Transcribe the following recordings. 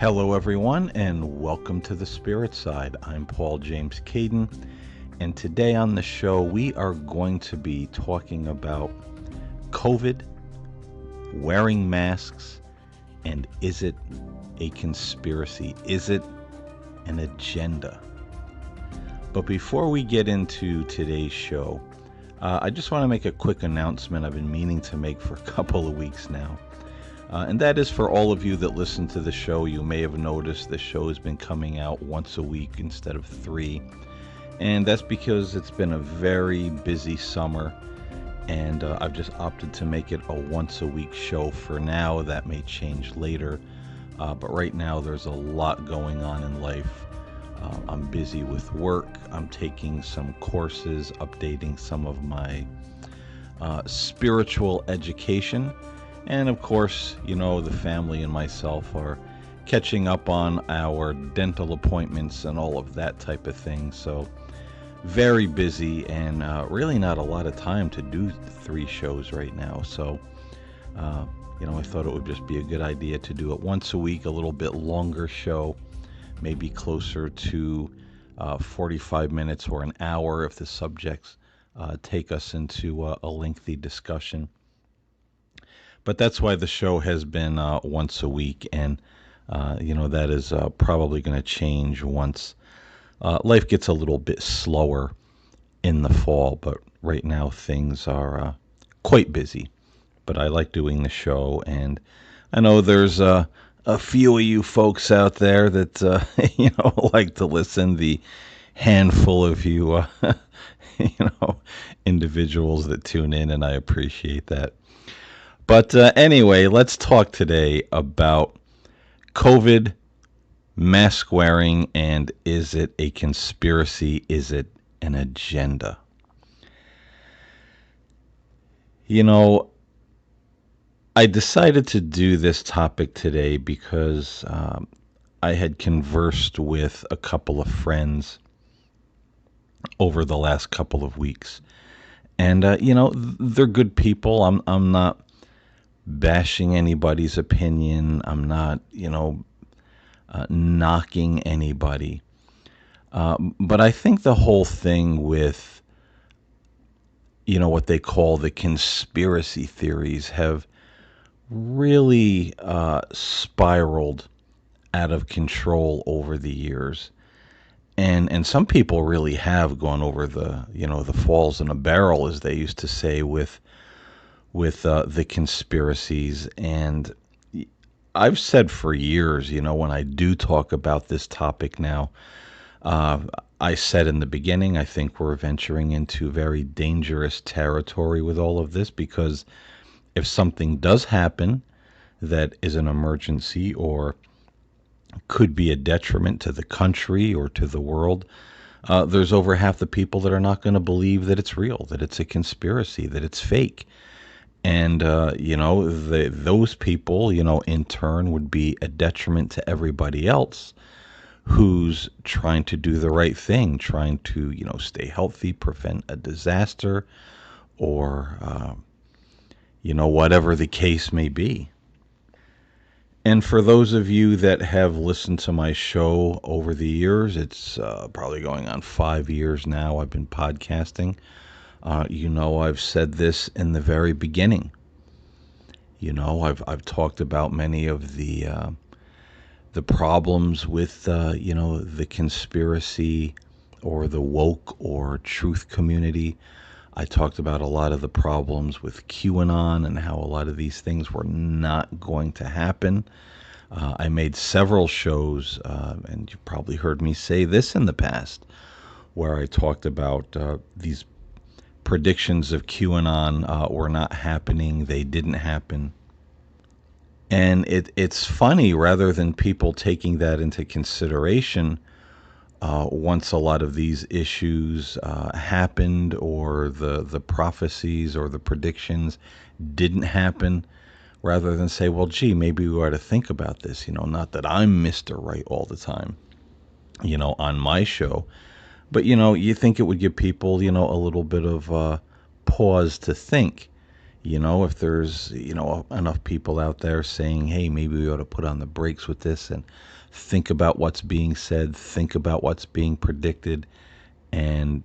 Hello, everyone, and welcome to the Spirit Side. I'm Paul James Caden, and today on the show, we are going to be talking about COVID, wearing masks, and is it a conspiracy? Is it an agenda? But before we get into today's show, I just want to make a quick announcement I've been meaning to make for a couple of weeks now. And that is for all of you that listen to the show. You may have noticed the show has been coming out once a week instead of 3. And that's because it's been a very busy summer. And I've just opted to make it a once a week show for now. That may change later. But right now, there's a lot going on in life. I'm busy with work. I'm taking some courses, updating some of my spiritual education. And of course, the family and myself are catching up on our dental appointments and all of that type of thing. So very busy and really not a lot of time to do 3 shows right now. So, I thought it would just be a good idea to do it once a week, a little bit longer show, maybe closer to 45 minutes or an hour if the subjects take us into a lengthy discussion. But that's why the show has been once a week, and that is probably going to change once life gets a little bit slower in the fall. But right now things are quite busy. But I like doing the show, and I know there's a few of you folks out there that like to listen. The handful of you, individuals that tune in, and I appreciate that. But anyway, let's talk today about COVID, mask wearing, and is it a conspiracy? Is it an agenda? I decided to do this topic today because I had conversed with a couple of friends over the last couple of weeks. And, they're good people. I'm not bashing anybody's opinion. I'm not, knocking anybody. But I think the whole thing with, what they call the conspiracy theories have really spiraled out of control over the years. And some people really have gone over the falls in a barrel, as they used to say, with the conspiracies. And I've said for years, when I do talk about this topic now, I said in the beginning, I think we're venturing into very dangerous territory with all of this, because if something does happen that is an emergency or could be a detriment to the country or to the world, there's over half the people that are not going to believe that it's real, that it's a conspiracy, that it's fake. And, those people, in turn would be a detriment to everybody else who's trying to do the right thing, trying to, stay healthy, prevent a disaster, or, whatever the case may be. And for those of you that have listened to my show over the years, it's probably going on 5 years now. I've been podcasting. I've said this in the very beginning. I've talked about many of the problems with the conspiracy or the woke or truth community. I talked about a lot of the problems with QAnon and how a lot of these things were not going to happen. I made several shows, and you've probably heard me say this in the past, where I talked about these predictions of QAnon were not happening. They didn't happen. And it's funny, rather than people taking that into consideration, once a lot of these issues happened, or the prophecies or the predictions didn't happen, rather than say, well, gee, maybe we ought to think about this. Not that I'm Mr. Right all the time, on my show. But, you think it would give people, a little bit of pause to think, If there's, enough people out there saying, hey, maybe we ought to put on the brakes with this and think about what's being said, think about what's being predicted, and,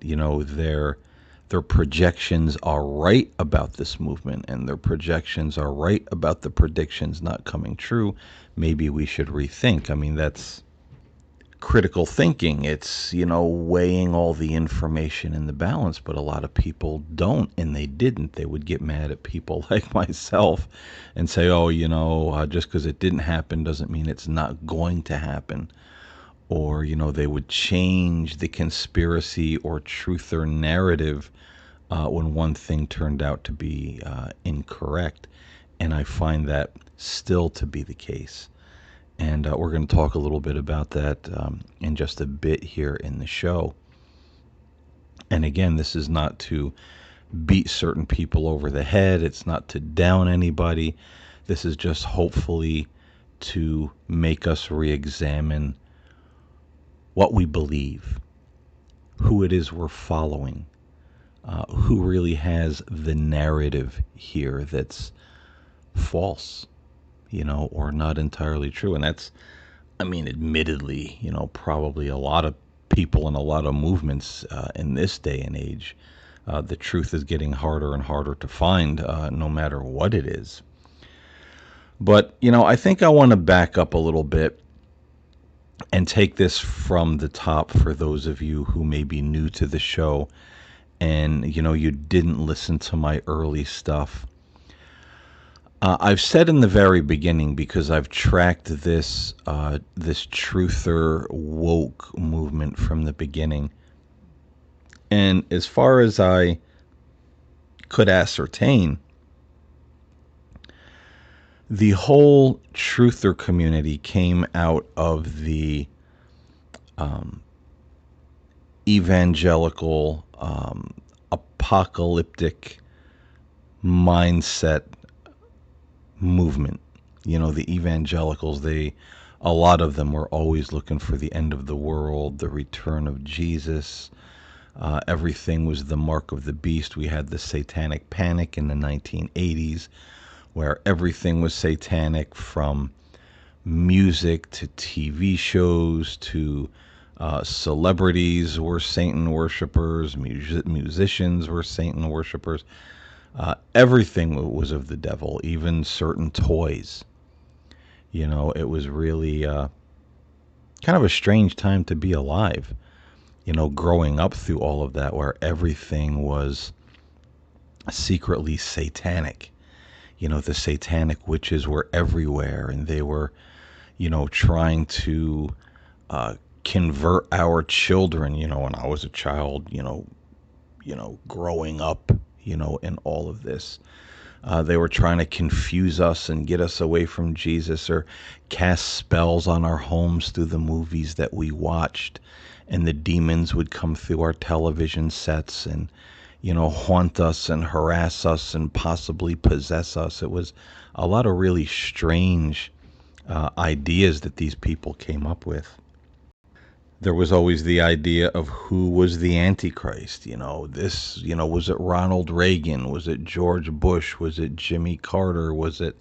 their projections are right about this movement and their projections are right about the predictions not coming true, maybe we should rethink. I mean, that's critical thinking. It's, weighing all the information in the balance, but a lot of people don't, and they didn't. They would get mad at people like myself and say, oh, just because it didn't happen doesn't mean it's not going to happen. Or, they would change the conspiracy or truther narrative when one thing turned out to be incorrect. And I find that still to be the case. And we're going to talk a little bit about that in just a bit here in the show. And again, this is not to beat certain people over the head, it's not to down anybody. This is just hopefully to make us re examine what we believe, who it is we're following, who really has the narrative here that's false, or not entirely true. And that's, I mean, admittedly, probably a lot of people and a lot of movements in this day and age, the truth is getting harder and harder to find, no matter what it is. But, I think I want to back up a little bit and take this from the top for those of you who may be new to the show and, you didn't listen to my early stuff. I've said in the very beginning, because I've tracked this truther woke movement from the beginning, and as far as I could ascertain, the whole truther community came out of the evangelical, apocalyptic mindset movement. The evangelicals, a lot of them were always looking for the end of the world, the return of Jesus. Everything was the mark of the beast. We had the satanic panic in the 1980s where everything was satanic, from music to TV shows to celebrities were Satan worshipers, musicians were Satan worshipers. Everything was of the devil, even certain toys. It was really kind of a strange time to be alive, growing up through all of that, where everything was secretly satanic. The satanic witches were everywhere, and they were, trying to convert our children. When I was a child, growing up, in all of this. They were trying to confuse us and get us away from Jesus, or cast spells on our homes through the movies that we watched. And the demons would come through our television sets and, haunt us and harass us and possibly possess us. It was a lot of really strange ideas that these people came up with. There was always the idea of who was the Antichrist. Was it Ronald Reagan? Was it George Bush? Was it Jimmy Carter? Was it,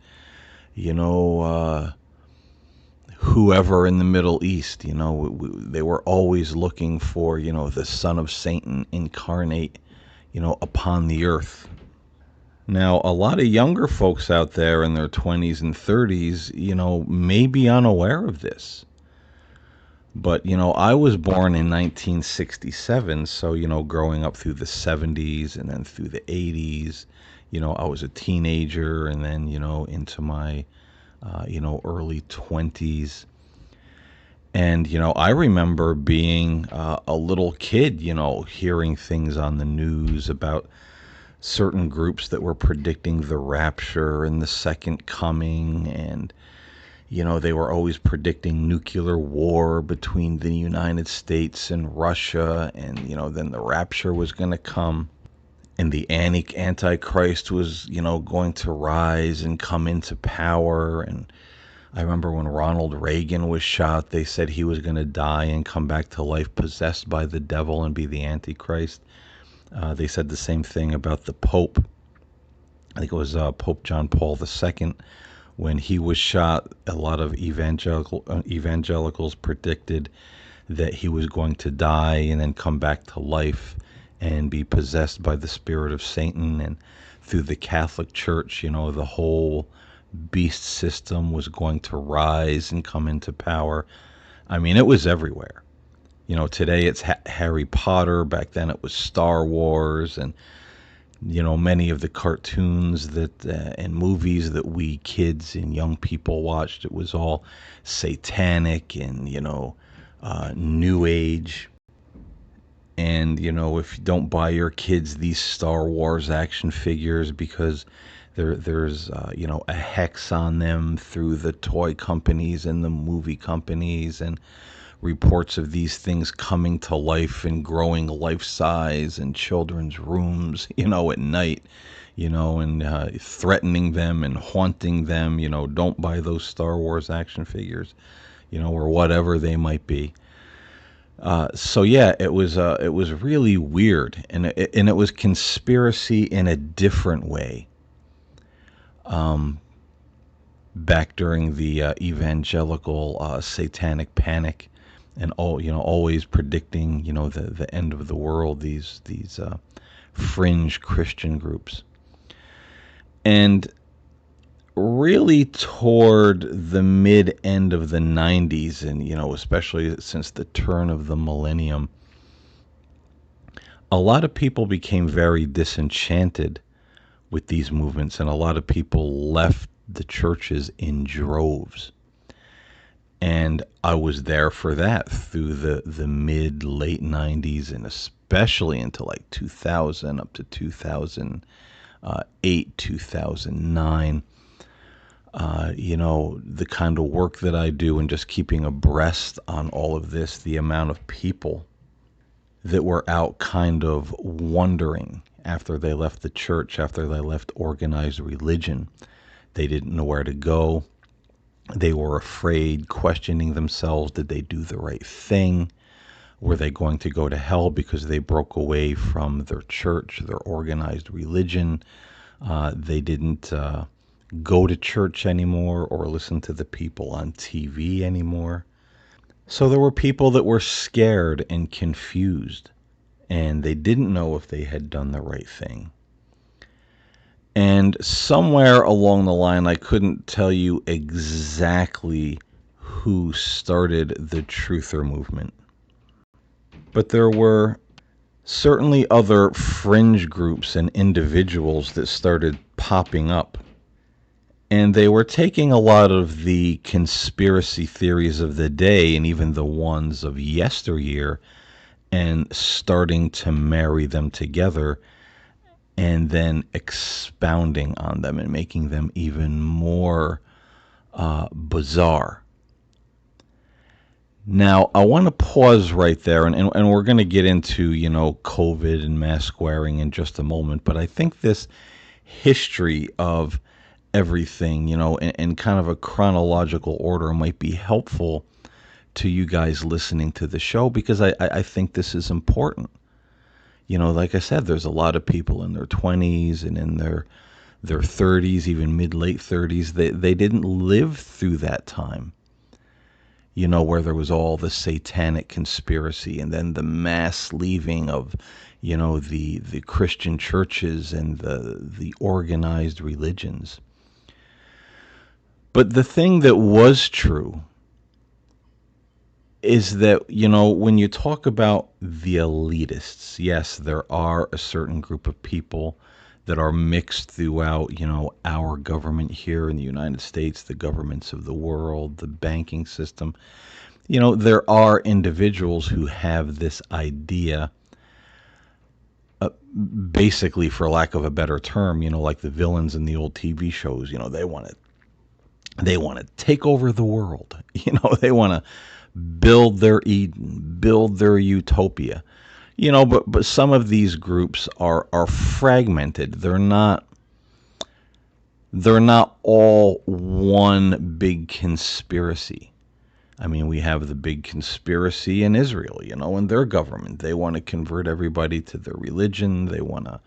whoever in the Middle East? They were always looking for, the son of Satan incarnate, upon the earth. Now, a lot of younger folks out there in their 20s and 30s, may be unaware of this. But, I was born in 1967, so, growing up through the 70s and then through the 80s, I was a teenager, and then, into my, early 20s. And, I remember being a little kid, hearing things on the news about certain groups that were predicting the rapture and the second coming, and they were always predicting nuclear war between the United States and Russia, and, then the rapture was going to come, and the Antichrist was, going to rise and come into power. And I remember when Ronald Reagan was shot, they said he was going to die and come back to life possessed by the devil and be the Antichrist. They said the same thing about the Pope. I think it was Pope John Paul II, when he was shot. A lot of evangelicals predicted that he was going to die and then come back to life and be possessed by the spirit of Satan. And through the Catholic Church, the whole beast system was going to rise and come into power. I mean, it was everywhere. Today it's Harry Potter. Back then it was Star Wars, and many of the cartoons that and movies that we kids and young people watched. It was all satanic and new age. And if you don't buy your kids these Star Wars action figures because there's a hex on them through the toy companies and the movie companies, and reports of these things coming to life and growing life size in children's rooms, at night, and threatening them and haunting them. Don't buy those Star Wars action figures, or whatever they might be. So yeah, it was really weird, and it was conspiracy in a different way. Back during the evangelical satanic panic, and always predicting the end of the world. These fringe Christian groups, and really toward the mid end of the 90s, and especially since the turn of the millennium, a lot of people became very disenchanted with these movements, and a lot of people left the churches in droves. And I was there for that through the mid late 90s, and especially into like 2000 up to 2008, 2009. The kind of work that I do and just keeping abreast on all of this, the amount of people that were out kind of wondering after they left the church, after they left organized religion. They didn't know where to go. They were afraid, questioning themselves. Did they do the right thing? Were they going to go to hell because they broke away from their church, their organized religion? They didn't go to church anymore or listen to the people on TV anymore. So there were people that were scared and confused, and they didn't know if they had done the right thing. And somewhere along the line, I couldn't tell you exactly who started the truther movement, but there were certainly other fringe groups and individuals that started popping up. And they were taking a lot of the conspiracy theories of the day and even the ones of yesteryear and starting to marry them together, and then expounding on them and making them even more bizarre. Now, I want to pause right there, and we're going to get into, COVID and mask wearing in just a moment, but I think this history of everything, in kind of a chronological order might be helpful to you guys listening to the show, because I think this is important. Like I said, there's a lot of people in their 20s and in their 30s, even mid-late 30s. They didn't live through that time, where there was all the satanic conspiracy and then the mass leaving of, the Christian churches and the organized religions. But the thing that was true is that, when you talk about the elitists, yes, there are a certain group of people that are mixed throughout, our government here in the United States, the governments of the world, the banking system. There are individuals who have this idea, basically, for lack of a better term, like the villains in the old TV shows. They want to take over the world. They want to build their Eden, build their utopia. But some of these groups are fragmented. They're not all one big conspiracy. I mean, we have the big conspiracy in Israel, and their government. They want to convert everybody to their religion. They want to,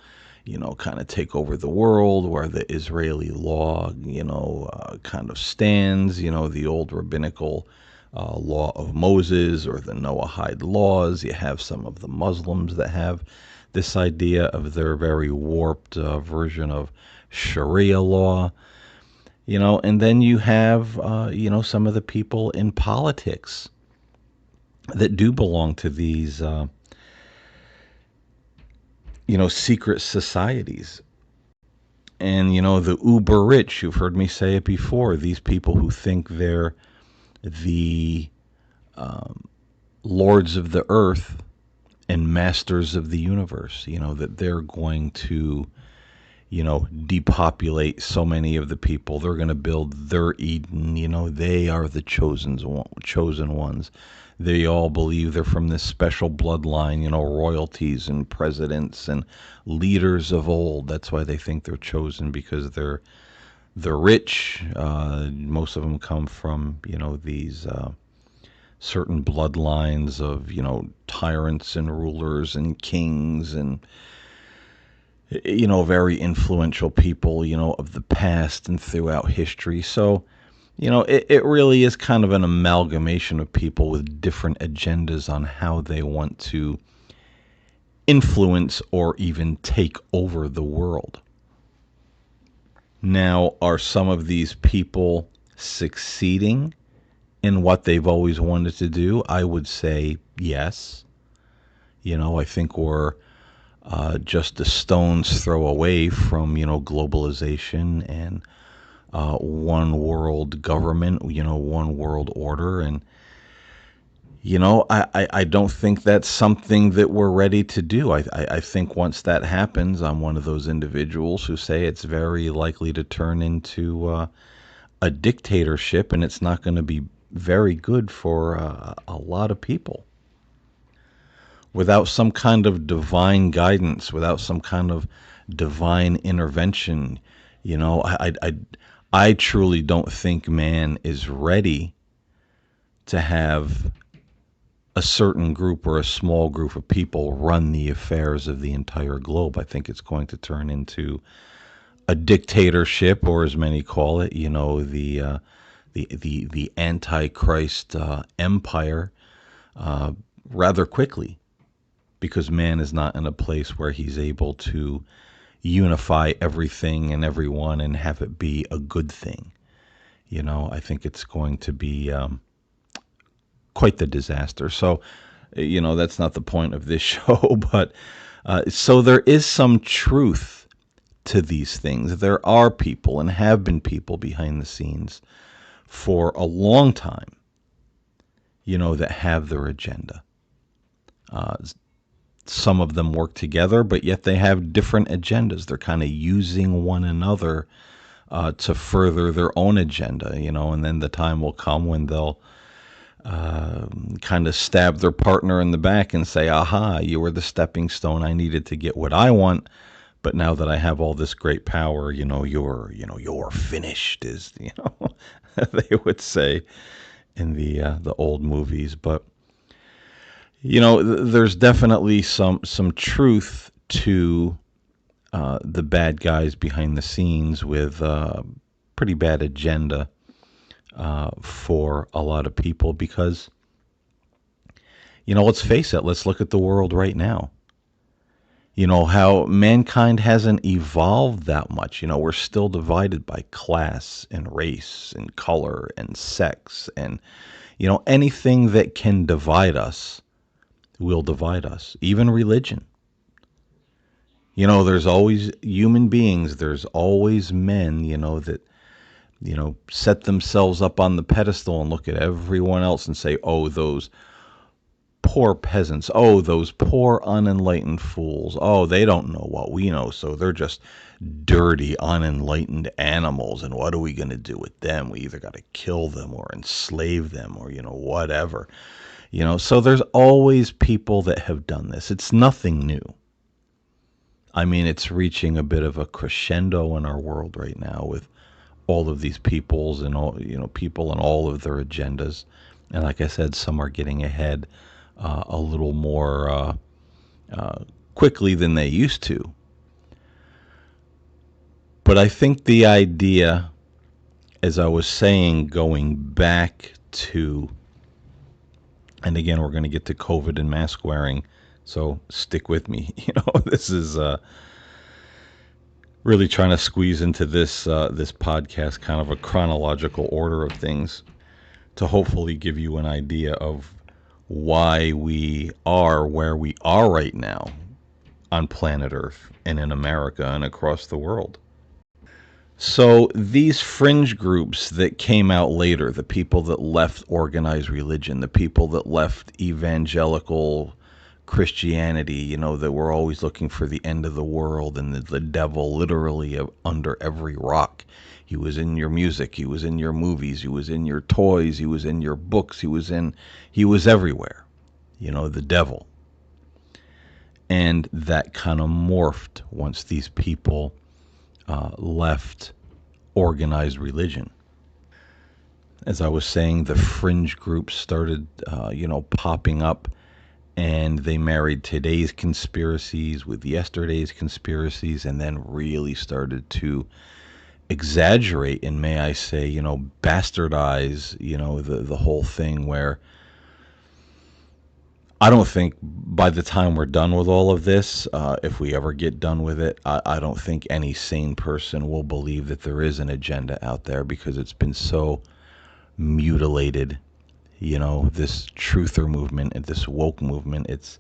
kind of take over the world, where the Israeli law, kind of stands, the old rabbinical law of Moses or the Noahide laws. You have some of the Muslims that have this idea of their very warped version of Sharia law, and then you have, some of the people in politics that do belong to these, secret societies. And, the uber rich, you've heard me say it before, these people who think they're the lords of the earth and masters of the universe, that they're going to, depopulate so many of the people. They're going to build their Eden. They are the chosen ones. They all believe they're from this special bloodline, royalties and presidents and leaders of old. That's why they think they're chosen, because they're rich. Most of them come from, these certain bloodlines of, tyrants and rulers and kings and, very influential people, of the past and throughout history. So, it really is kind of an amalgamation of people with different agendas on how they want to influence or even take over the world. Now, are some of these people succeeding in what they've always wanted to do? I would say yes. I think we're just a stone's throw away from, globalization and one world government, one world order. And, I don't think that's something that we're ready to do. I think once that happens, I'm one of those individuals who say it's very likely to turn into a dictatorship, and it's not going to be very good for a lot of people. Without some kind of divine guidance, without some kind of divine intervention, I truly don't think man is ready to have a certain group or a small group of people run the affairs of the entire globe. I think it's going to turn into a dictatorship, or as many call it, the Antichrist empire, rather quickly, because man is not in a place where he's able to unify everything and everyone and have it be a good thing. I think it's going to be quite the disaster. So, that's not the point of this show, but so there is some truth to these things. There are people and have been people behind the scenes for a long time, that have their agenda. Some of them work together, but yet they have different agendas. They're kind of using one another to further their own agenda, and then the time will come when they'll kind of stab their partner in the back and say, aha, you were the stepping stone I needed to get what I want. But now that I have all this great power, you're finished, is, they would say in the old movies. But there's definitely some truth to the bad guys behind the scenes with pretty bad agenda for a lot of people, because let's face it, let's look at the world right now. How mankind hasn't evolved that much. We're still divided by class and race and color and sex, and anything that can divide us will divide us, even religion. There's always human beings, there's always men, that, set themselves up on the pedestal and look at everyone else and say, oh, those poor peasants, oh, those poor unenlightened fools, oh, they don't know what we know, so they're just dirty, unenlightened animals, and what are we going to do with them? We either got to kill them or enslave them or, whatever. So there's always people that have done this. It's nothing new. I mean, it's reaching a bit of a crescendo in our world right now with all of these peoples and all, people and all of their agendas. And like I said, some are getting ahead a little more quickly than they used to. But I think the idea, as I was saying, going back to, and again, we're going to get to COVID and mask wearing, so stick with me. This is really trying to squeeze into this podcast kind of a chronological order of things to hopefully give you an idea of why we are where we are right now on planet Earth and in America and across the world. So these fringe groups that came out later, the people that left organized religion, the people that left evangelical Christianity, that were always looking for the end of the world and the devil literally under every rock. He was in your music, he was in your movies, he was in your toys, he was in your books, he was everywhere. The devil. And that kind of morphed once these people left organized religion. As I was saying, the fringe groups started, popping up, and they married today's conspiracies with yesterday's conspiracies, and then really started to exaggerate and, may I say, bastardize, the whole thing, where I don't think by the time we're done with all of this, if we ever get done with it, I don't think any sane person will believe that there is an agenda out there, because it's been so mutilated. This truther movement and this woke movement. It's,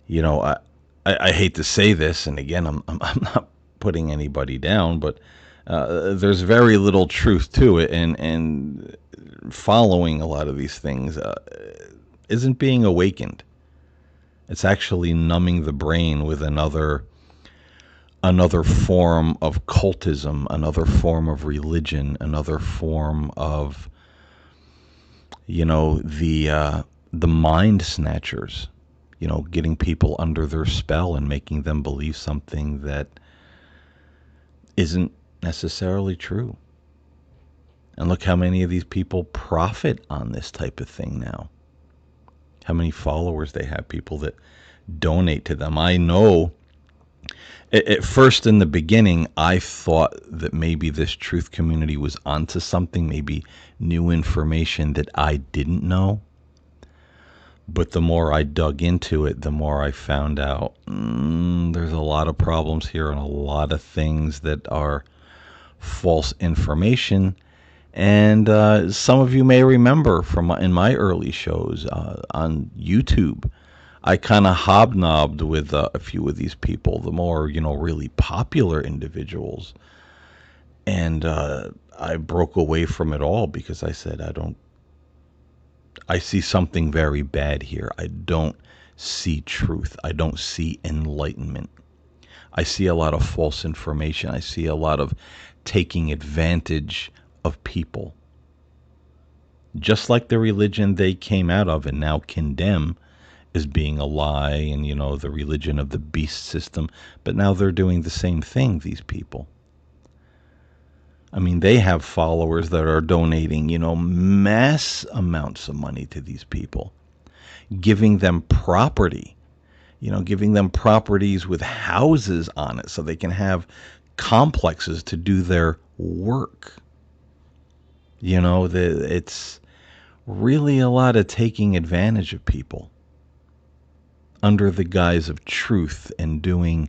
I hate to say this, and again, I'm not putting anybody down, but there's very little truth to it, and following a lot of these things isn't being awakened. It's actually numbing the brain with another form of cultism, another form of religion, another form of, the mind snatchers, getting people under their spell and making them believe something that isn't necessarily true. And look how many of these people profit on this type of thing now. How many followers they have, people that donate to them. I know at first, in the beginning, I thought that maybe this truth community was onto something, maybe new information that I didn't know. But the more I dug into it, the more I found out there's a lot of problems here and a lot of things that are false information. And some of you may remember from in my early shows on YouTube, I kind of hobnobbed with a few of these people, the more, really popular individuals. And I broke away from it all because I said, I see something very bad here. I don't see truth. I don't see enlightenment. I see a lot of false information. I see a lot of taking advantage of people. Just like the religion they came out of and now condemn as being a lie, and the religion of the beast system, but now they're doing the same thing, these people. I mean, they have followers that are donating, mass amounts of money to these people, giving them property, giving them properties with houses on it so they can have complexes to do their work. It's really a lot of taking advantage of people under the guise of truth and doing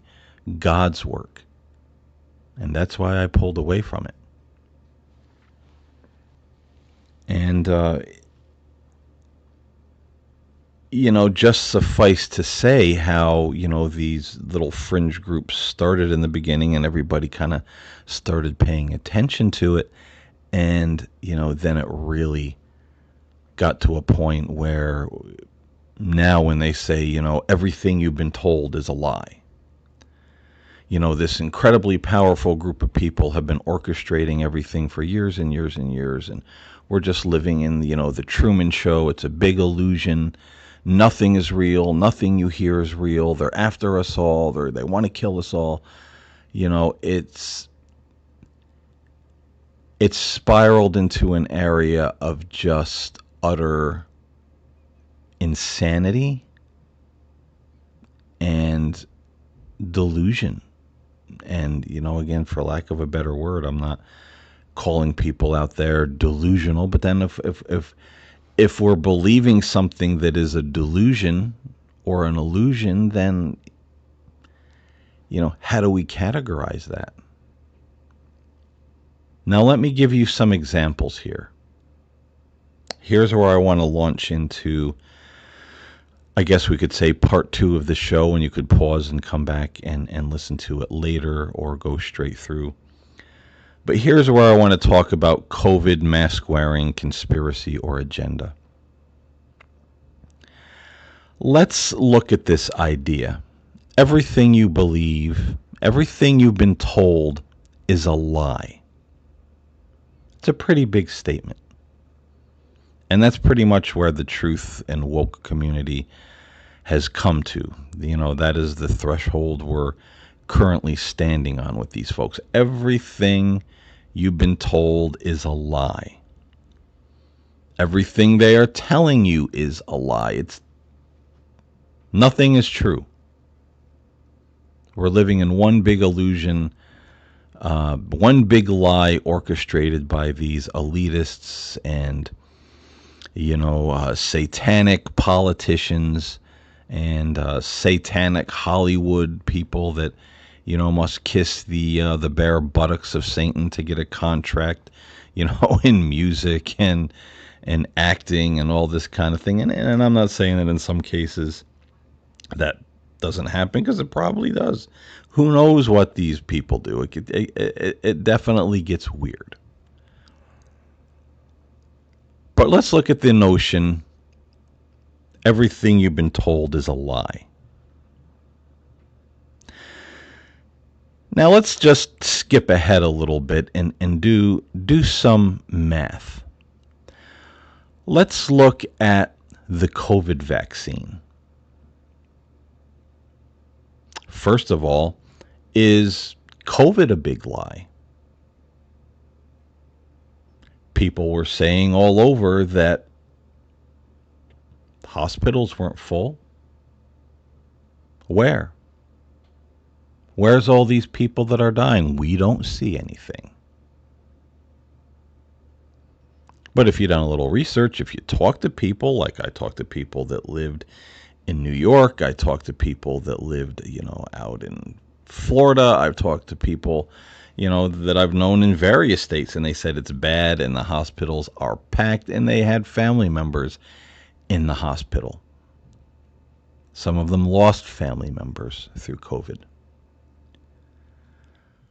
God's work. And that's why I pulled away from it. And, just suffice to say how, these little fringe groups started in the beginning and everybody kind of started paying attention to it. And, then it really got to a point where now when they say, everything you've been told is a lie. This incredibly powerful group of people have been orchestrating everything for years and years and years, and we're just living in, the Truman Show. It's a big illusion. Nothing is real. Nothing you hear is real. They're after us all. They want to kill us all. It's spiraled into an area of just utter insanity and delusion. And, again, for lack of a better word, I'm not calling people out there delusional, but then if we're believing something that is a delusion or an illusion, then, how do we categorize that? Now, let me give you some examples here. Here's where I want to launch into, I guess we could say, part 2 of the show, and you could pause and come back and listen to it later or go straight through. But here's where I want to talk about COVID mask wearing, conspiracy, or agenda. Let's look at this idea. Everything you believe, everything you've been told is a lie. It's a pretty big statement. And that's pretty much where the truth and woke community has come to. That is the threshold we're currently standing on with these folks. Everything you've been told is a lie. Everything they are telling you is a lie. Nothing is true. We're living in one big illusion, one big lie orchestrated by these elitists and, satanic politicians and satanic Hollywood people that, must kiss the bare buttocks of Satan to get a contract, in music and acting and all this kind of thing. And I'm not saying that in some cases that doesn't happen, because it probably does. Who knows what these people do? It definitely gets weird. But let's look at the notion everything you've been told is a lie. Now let's just skip ahead a little bit and do some math. Let's look at the COVID vaccine. First of all, is COVID a big lie? People were saying all over that hospitals weren't full. Where? Where's all these people that are dying? We don't see anything. But if you've done a little research, if you talk to people, like I talked to people that lived in New York, I talked to people that lived, out in Florida, I've talked to people, that I've known in various states, and they said it's bad and the hospitals are packed, and they had family members in the hospital. Some of them lost family members through COVID.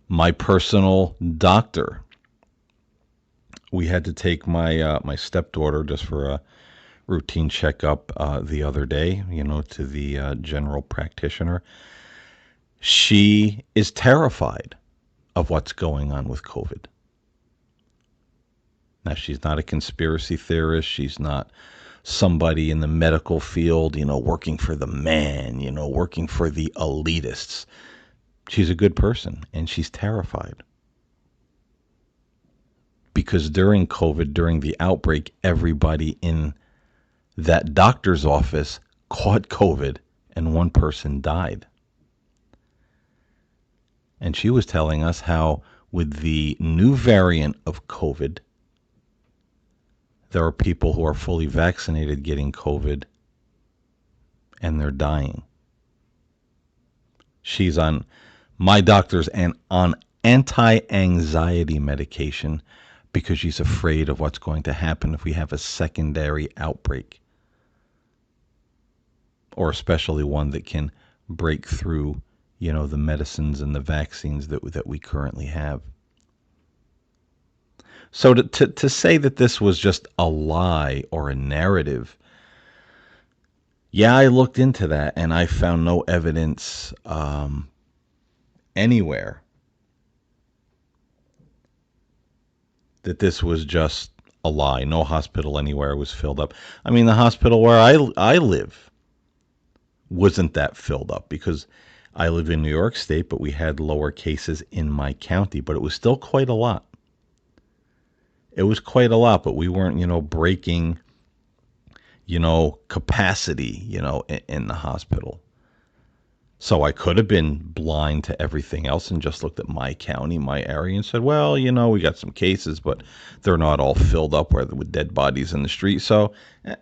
My personal doctor, we had to take my stepdaughter just for a routine checkup the other day, to the general practitioner. She is terrified of what's going on with COVID. Now, she's not a conspiracy theorist. She's not somebody in the medical field, working for the man, working for the elitists. She's a good person, and she's terrified. Because during COVID, during the outbreak, everybody in that doctor's office caught COVID, and one person died. And she was telling us how with the new variant of COVID, there are people who are fully vaccinated getting COVID, and they're dying. She's on my doctor's and on anti-anxiety medication because she's afraid of what's going to happen if we have a secondary outbreak, or especially one that can break through, the medicines and the vaccines that we currently have. So to say that this was just a lie or a narrative, yeah, I looked into that and I found no evidence anywhere that this was just a lie. No hospital anywhere was filled up. I mean, the hospital where I live wasn't that filled up because I live in New York State, but we had lower cases in my county, but it was still quite a lot. It was quite a lot, but we weren't, breaking, capacity, in the hospital. So I could have been blind to everything else and just looked at my county, my area, and said, well, we got some cases, but they're not all filled up with dead bodies in the street. So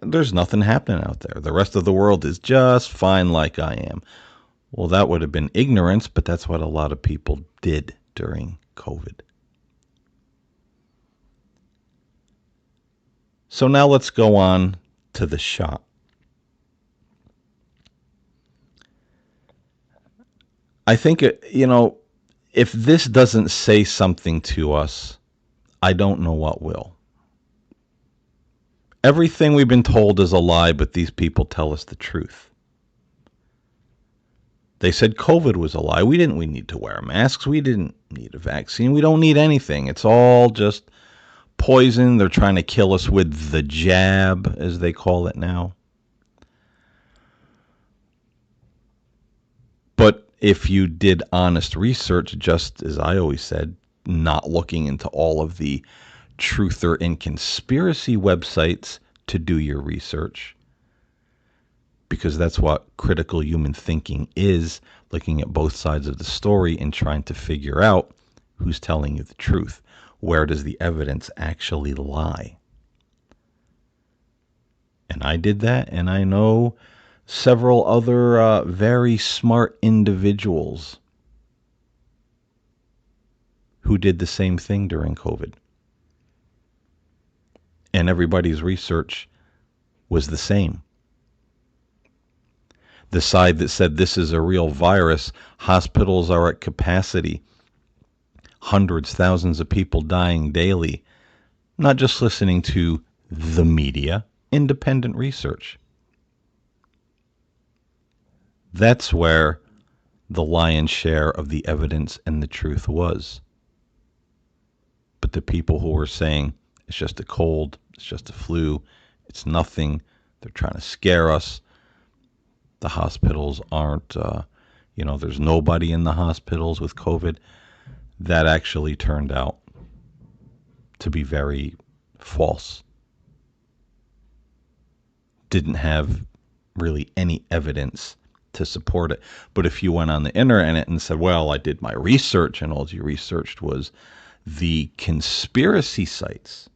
there's nothing happening out there. The rest of the world is just fine like I am. Well, that would have been ignorance, but that's what a lot of people did during COVID. So now let's go on to the shot. I think, if this doesn't say something to us, I don't know what will. Everything we've been told is a lie, but these people tell us the truth. They said COVID was a lie. We need to wear masks. We didn't need a vaccine. We don't need anything. It's all just poison. They're trying to kill us with the jab, as they call it now. But if you did honest research, just as I always said, not looking into all of the truther and conspiracy websites to do your research, because that's what critical human thinking is, looking at both sides of the story and trying to figure out who's telling you the truth. Where does the evidence actually lie? And I did that, and I know several other very smart individuals who did the same thing during COVID. And everybody's research was the same. The side that said this is a real virus, hospitals are at capacity, hundreds, thousands of people dying daily, not just listening to the media, independent research. That's where the lion's share of the evidence and the truth was. But the people who were saying it's just a cold, it's just a flu, it's nothing, they're trying to scare us, the hospitals aren't, there's nobody in the hospitals with COVID, that actually turned out to be very false. Didn't have really any evidence to support it. But if you went on the internet and said, well, I did my research, and all you researched was the conspiracy sites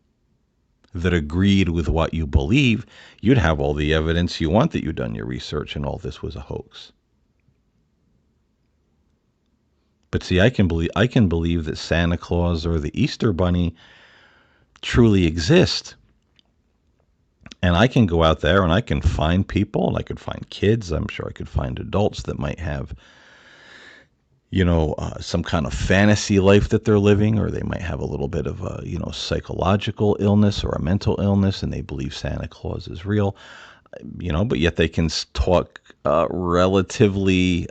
that agreed with what you believe, you'd have all the evidence you want that you've done your research and all this was a hoax. But see, I can believe that Santa Claus or the Easter Bunny truly exist. And I can go out there and I can find people, and I could find kids. I'm sure I could find adults that might have, some kind of fantasy life that they're living, or they might have a little bit of a, psychological illness or a mental illness, and they believe Santa Claus is real, but yet they can talk relatively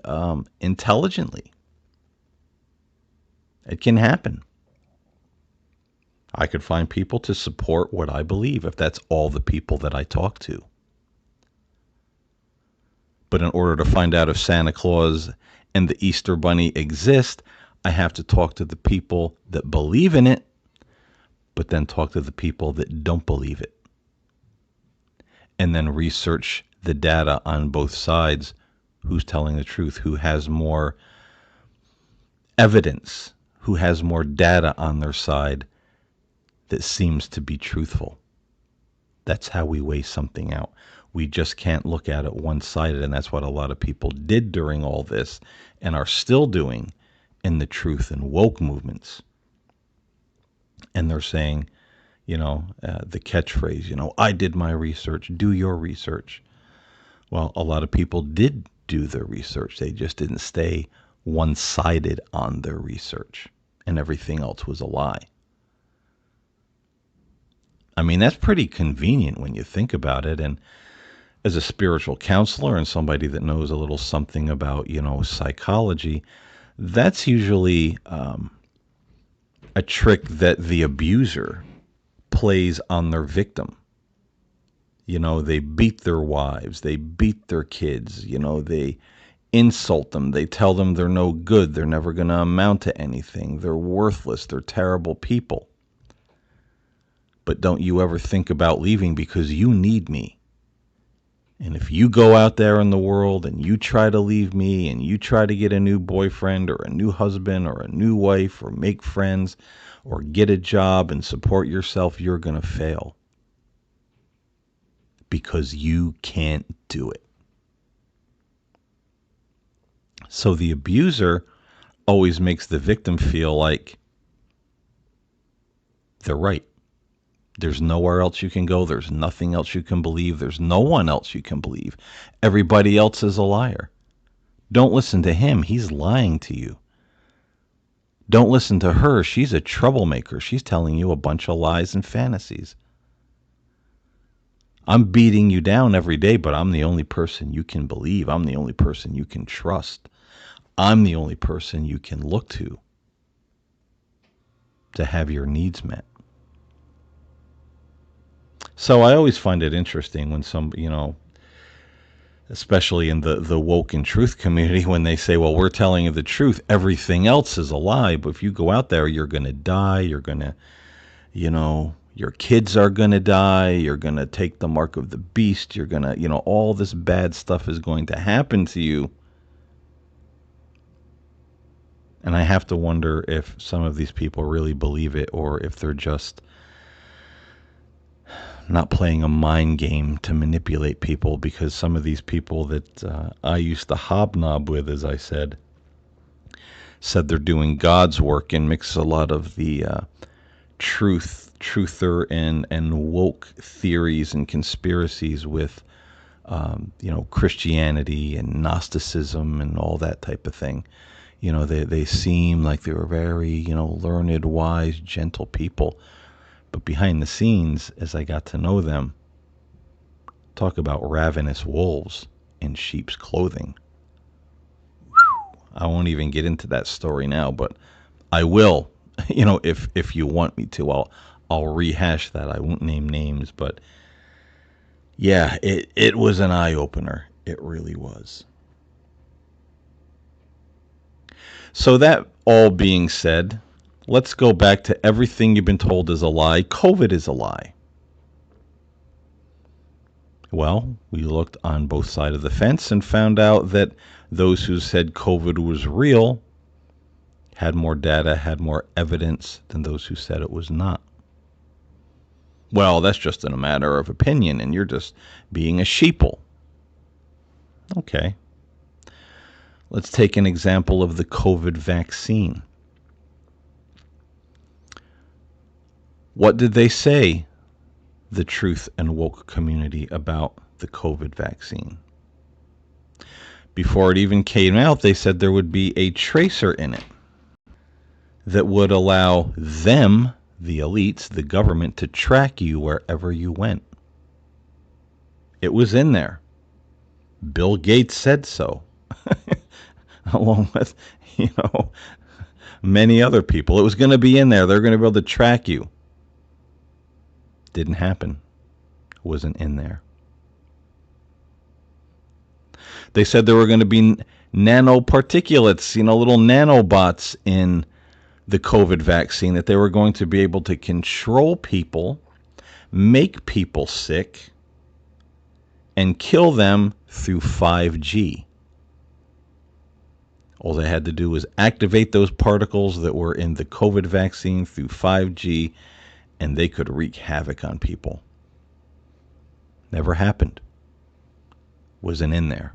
intelligently. It can happen. I could find people to support what I believe if that's all the people that I talk to. But in order to find out if Santa Claus and the Easter Bunny exist, I have to talk to the people that believe in it, but then talk to the people that don't believe it. And then research the data on both sides, who's telling the truth, who has more evidence, who has more data on their side that seems to be truthful. That's how we weigh something out. We just can't look at it one-sided, and that's what a lot of people did during all this and are still doing in the truth and woke movements. And they're saying, the catchphrase, I did my research, do your research. Well, a lot of people did do their research. They just didn't stay one-sided on their research, and everything else was a lie. I mean, that's pretty convenient when you think about it. And as a spiritual counselor and somebody that knows a little something about, psychology, that's usually a trick that the abuser plays on their victim. They beat their wives, they beat their kids, they insult them, they tell them they're no good, they're never going to amount to anything, they're worthless, they're terrible people. But don't you ever think about leaving because you need me. And if you go out there in the world and you try to leave me and you try to get a new boyfriend or a new husband or a new wife or make friends or get a job and support yourself, you're going to fail because you can't do it. So the abuser always makes the victim feel like they're right. There's nowhere else you can go. There's nothing else you can believe. There's no one else you can believe. Everybody else is a liar. Don't listen to him. He's lying to you. Don't listen to her. She's a troublemaker. She's telling you a bunch of lies and fantasies. I'm beating you down every day, but I'm the only person you can believe. I'm the only person you can trust. I'm the only person you can look to have your needs met. So I always find it interesting when some, especially in the woke and truth community, when they say, well, we're telling you the truth, everything else is a lie. But if you go out there, you're going to die. You're going to, your kids are going to die. You're going to take the mark of the beast. You're going to, all this bad stuff is going to happen to you. And I have to wonder if some of these people really believe it or if they're just not playing a mind game to manipulate people, because some of these people that I used to hobnob with, as I said they're doing God's work and mix a lot of the truther and woke theories and conspiracies with Christianity and Gnosticism and all that type of thing. They seem like they were very, learned, wise, gentle people. But behind the scenes, as I got to know them, talk about ravenous wolves in sheep's clothing. I won't even get into that story now, but I will, if you want me to. I'll rehash that. I won't name names, but yeah, it was an eye-opener. It really was. So that all being said, let's go back to everything you've been told is a lie. COVID is a lie. Well, we looked on both sides of the fence and found out that those who said COVID was real had more data, had more evidence than those who said it was not. Well, that's just a matter of opinion, and you're just being a sheeple. Okay. Let's take an example of the COVID vaccine. What did they say, the truth and woke community, about the COVID vaccine? Before it even came out, they said there would be a tracer in it that would allow them, the elites, the government, to track you wherever you went. It was in there. Bill Gates said so, along with, many other people. It was going to be in there. They're going to be able to track you. Didn't happen. Wasn't in there. They said there were going to be nanoparticulates, little nanobots in the COVID vaccine, that they were going to be able to control people, make people sick, and kill them through 5G. All they had to do was activate those particles that were in the COVID vaccine through 5G, and they could wreak havoc on people. Never happened. Wasn't in there.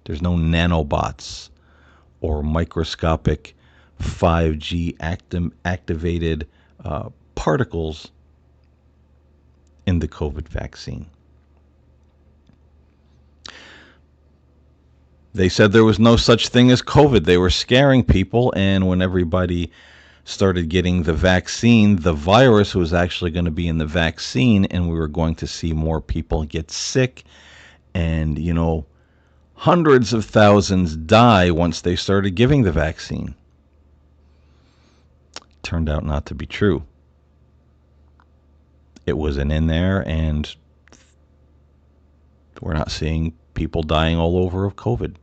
There's no nanobots or microscopic 5G activated particles in the COVID vaccine. They said there was no such thing as COVID. They were scaring people, and when everybody started getting the vaccine, the virus was actually going to be in the vaccine, and we were going to see more people get sick and, hundreds of thousands die once they started giving the vaccine. Turned out not to be true. It wasn't in there, and we're not seeing people dying all over of COVID.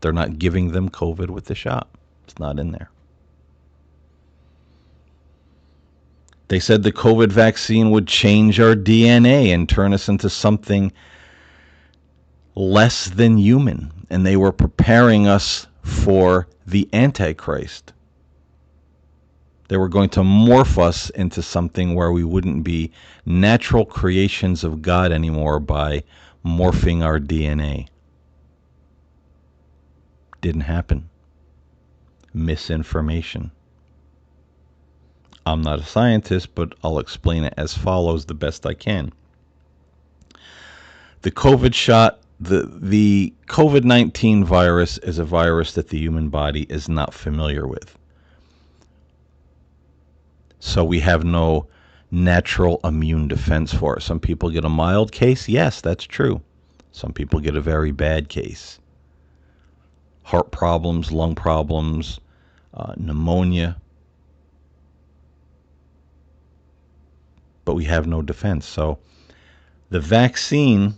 They're not giving them COVID with the shot. It's not in there. They said the COVID vaccine would change our DNA and turn us into something less than human, and they were preparing us for the Antichrist. They were going to morph us into something where we wouldn't be natural creations of God anymore by morphing our DNA. Didn't happen. Misinformation. I'm not a scientist, but I'll explain it as follows the best I can. The COVID shot, the COVID-19 virus is a virus that the human body is not familiar with. So we have no natural immune defense for it. Some people get a mild case. Yes, that's true. Some people get a very bad case. Heart problems, lung problems, pneumonia. But we have no defense. So the vaccine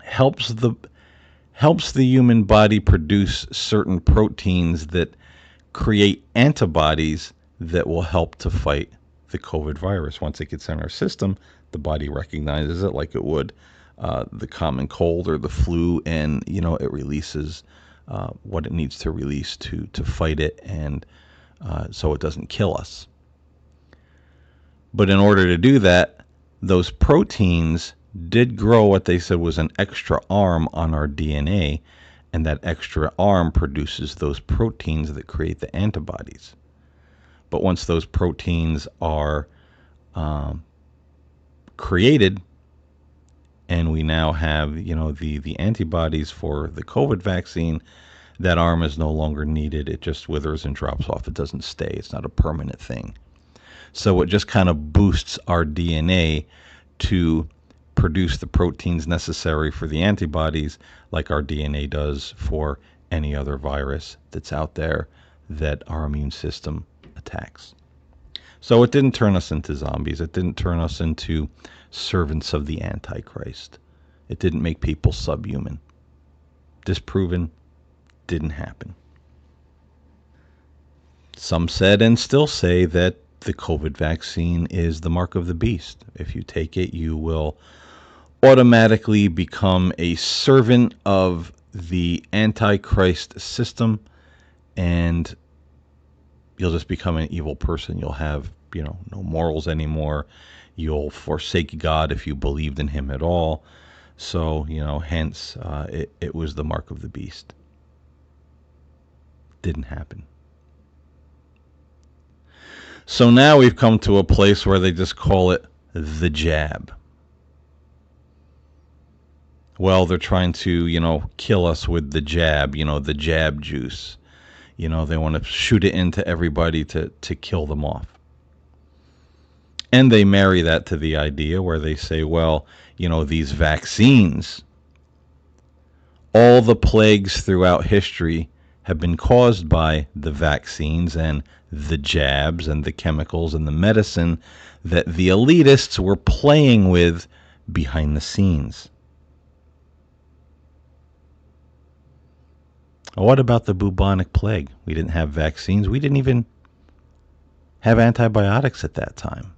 helps the human body produce certain proteins that create antibodies that will help to fight the COVID virus. Once it gets in our system, the body recognizes it like it would the common cold or the flu, and it releases what it needs to release to fight it, and so it doesn't kill us. But in order to do that, those proteins did grow what they said was an extra arm on our DNA, and that extra arm produces those proteins that create the antibodies. But once those proteins are created, and we now have the antibodies for the COVID vaccine, that arm is no longer needed. It just withers and drops off. It doesn't stay. It's not a permanent thing. So it just kind of boosts our DNA to produce the proteins necessary for the antibodies, like our DNA does for any other virus that's out there that our immune system attacks. So it didn't turn us into zombies. It didn't turn us into servants of the Antichrist. It didn't make people subhuman. Disproven. Didn't happen. Some said and still say that the COVID vaccine is the mark of the beast. If you take it, you will automatically become a servant of the Antichrist system, and you'll just become an evil person. You'll have, no morals anymore. You'll forsake God if you believed in him at all. So, hence, it was the mark of the beast. Didn't happen. So now we've come to a place where they just call it the jab. Well, they're trying to, kill us with the jab, the jab juice. They want to shoot it into everybody to kill them off. And they marry that to the idea where they say, well, these vaccines, all the plagues throughout history have been caused by the vaccines and the jabs and the chemicals and the medicine that the elitists were playing with behind the scenes. What about the bubonic plague? We didn't have vaccines. We didn't even have antibiotics at that time.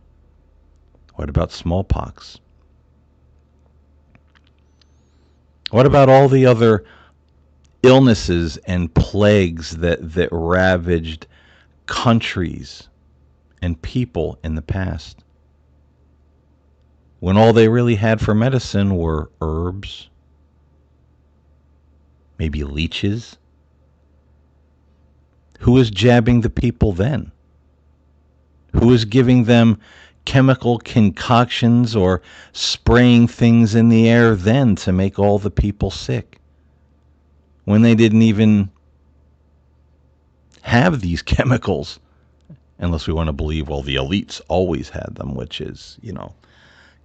What about smallpox? What about all the other illnesses and plagues that ravaged countries and people in the past, when all they really had for medicine were herbs, maybe leeches? Who was jabbing the people then? Who was giving them chemical concoctions or spraying things in the air then to make all the people sick, when they didn't even have these chemicals? Unless we want to believe, well, the elites always had them, which is,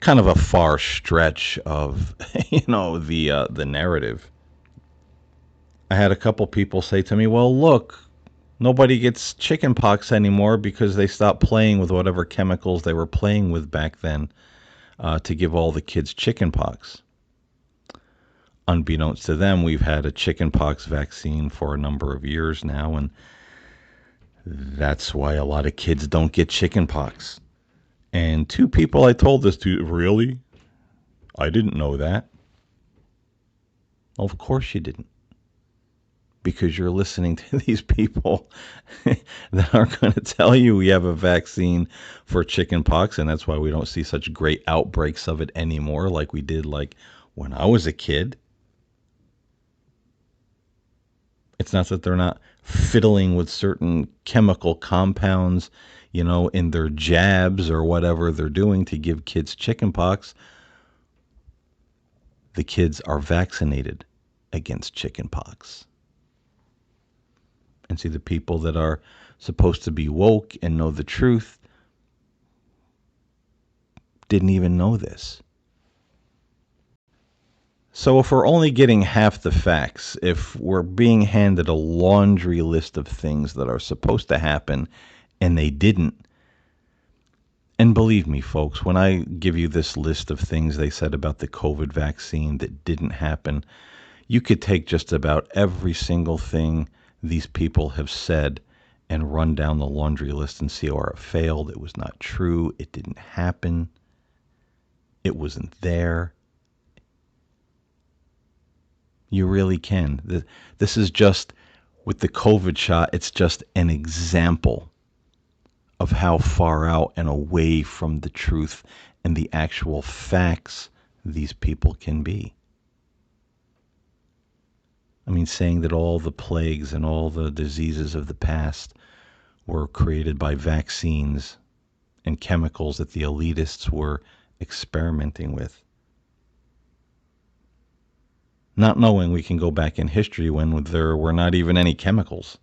kind of a far stretch of, the narrative. I had a couple people say to me, well, look, nobody gets chicken pox anymore because they stopped playing with whatever chemicals they were playing with back then to give all the kids chicken pox. Unbeknownst to them, we've had a chicken pox vaccine for a number of years now, and that's why a lot of kids don't get chicken pox. And two people I told this to, really? I didn't know that. Well, of course you didn't, because you're listening to these people that are going to tell you we have a vaccine for chickenpox, and that's why we don't see such great outbreaks of it anymore like we did like when I was a kid. It's not that they're not fiddling with certain chemical compounds, in their jabs or whatever they're doing to give kids chickenpox. The kids are vaccinated against chickenpox. And see, the people that are supposed to be woke and know the truth didn't even know this. So if we're only getting half the facts, if we're being handed a laundry list of things that are supposed to happen and they didn't, and believe me, folks, when I give you this list of things they said about the COVID vaccine that didn't happen, you could take just about every single thing these people have said and run down the laundry list and see where it failed. It was not true. It didn't happen. It wasn't there. You really can. This is just, with the COVID shot, it's just an example of how far out and away from the truth and the actual facts these people can be. I mean, saying that all the plagues and all the diseases of the past were created by vaccines and chemicals that the elitists were experimenting with. Not knowing we can go back in history when there were not even any chemicals.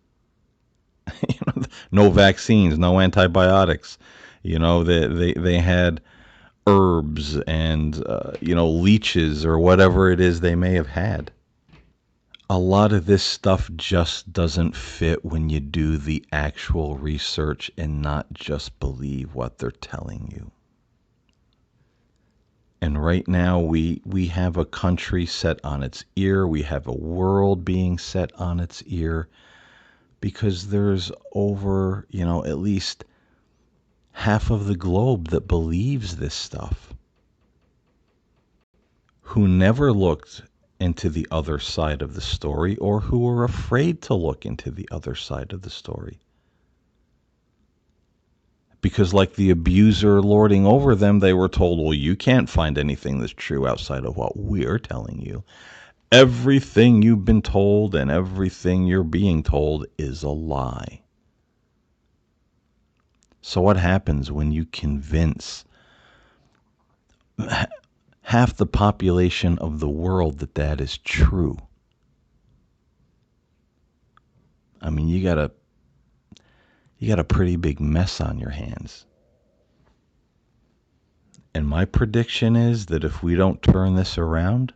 No vaccines, no antibiotics. They had herbs and leeches or whatever it is they may have had. A lot of this stuff just doesn't fit when you do the actual research and not just believe what they're telling you. And right now we have a country set on its ear. We have a world being set on its ear because there's over, at least half of the globe that believes this stuff, who never looked into the other side of the story or who are afraid to look into the other side of the story. Because like the abuser lording over them, they were told, well, you can't find anything that's true outside of what we're telling you. Everything you've been told and everything you're being told is a lie. So what happens when you convince half the population of the world that is true? I mean, you got a pretty big mess on your hands. And my prediction is that if we don't turn this around,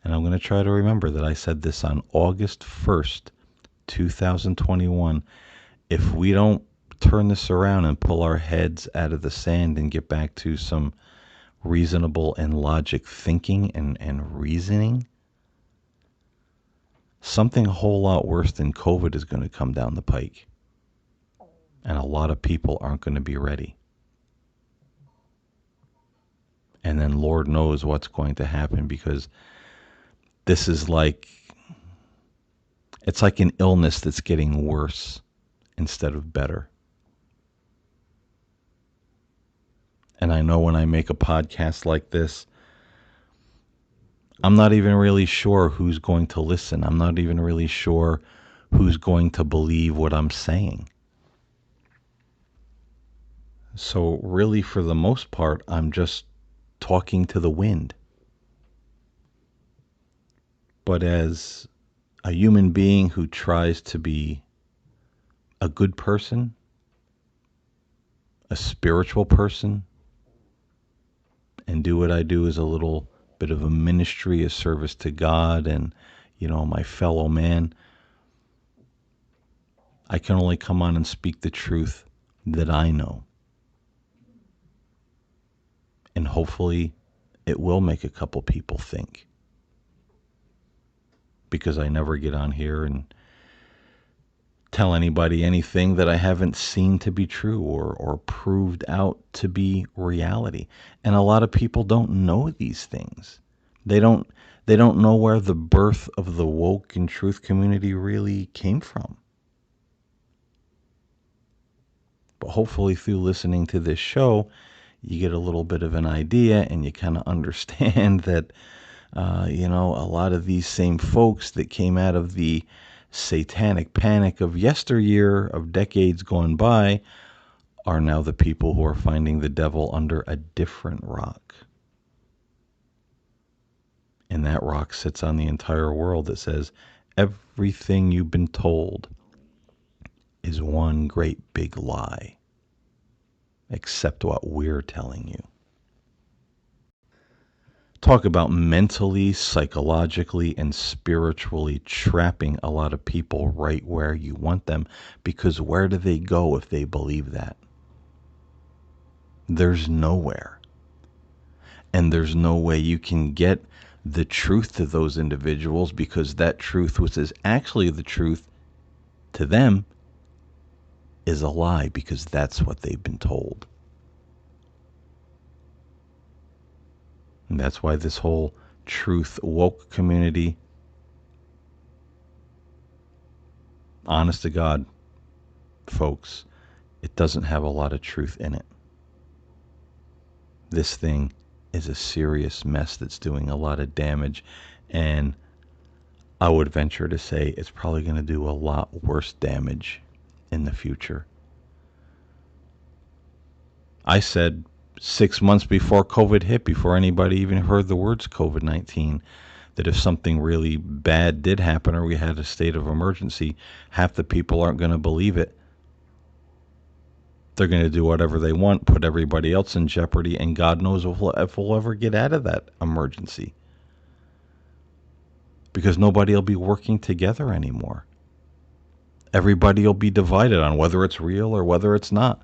and I'm going to try to remember that I said this on August 1st, 2021, if we don't turn this around and pull our heads out of the sand and get back to some reasonable and logic thinking and reasoning, something a whole lot worse than COVID is going to come down the pike. And a lot of people aren't going to be ready. And then Lord knows what's going to happen, because this is it's like an illness that's getting worse instead of better. And I know when I make a podcast like this, I'm not even really sure who's going to listen. I'm not even really sure who's going to believe what I'm saying. So really, for the most part, I'm just talking to the wind. But as a human being who tries to be a good person, a spiritual person, and do what I do as a little bit of a ministry, a service to God and, my fellow man, I can only come on and speak the truth that I know. And hopefully it will make a couple people think. Because I never get on here and tell anybody anything that I haven't seen to be true or proved out to be reality. And a lot of people don't know these things. They don't They don't know where the birth of the woke and truth community really came from. But hopefully, through listening to this show, you get a little bit of an idea and you kind of understand that, a lot of these same folks that came out of the satanic panic of yesteryear, of decades gone by, are now the people who are finding the devil under a different rock. And that rock sits on the entire world that says everything you've been told is one great big lie, except what we're telling you. Talk about mentally, psychologically, and spiritually trapping a lot of people right where you want them, because where do they go if they believe that? There's nowhere. And there's no way you can get the truth to those individuals, because that truth, which is actually the truth to them, is a lie, because that's what they've been told. And that's why this whole truth woke community, honest to God, folks, it doesn't have a lot of truth in it. This thing is a serious mess that's doing a lot of damage, and I would venture to say it's probably going to do a lot worse damage in the future. I said 6 months before COVID hit, before anybody even heard the words COVID-19, that if something really bad did happen or we had a state of emergency, half the people aren't going to believe it. They're going to do whatever they want, put everybody else in jeopardy, and God knows if we'll ever get out of that emergency. Because nobody will be working together anymore. Everybody will be divided on whether it's real or whether it's not.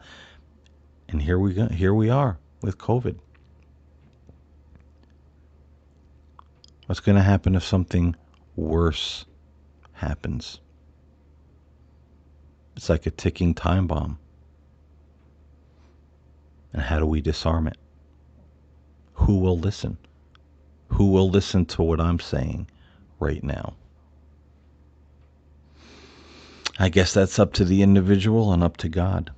And here we are with COVID. What's going to happen if something worse happens? It's like a ticking time bomb. And how do we disarm it? Who will listen? Who will listen to what I'm saying right now? I guess that's up to the individual and up to God.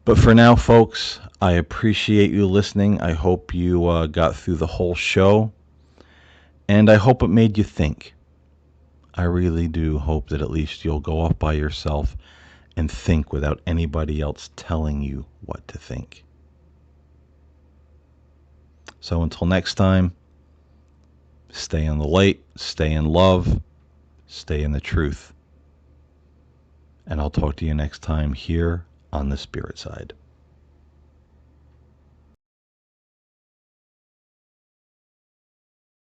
But for now, folks, I appreciate you listening. I hope you got through the whole show. And I hope it made you think. I really do hope that at least you'll go off by yourself and think without anybody else telling you what to think. So until next time, stay in the light, stay in love, stay in the truth. And I'll talk to you next time here on the Spirit Side.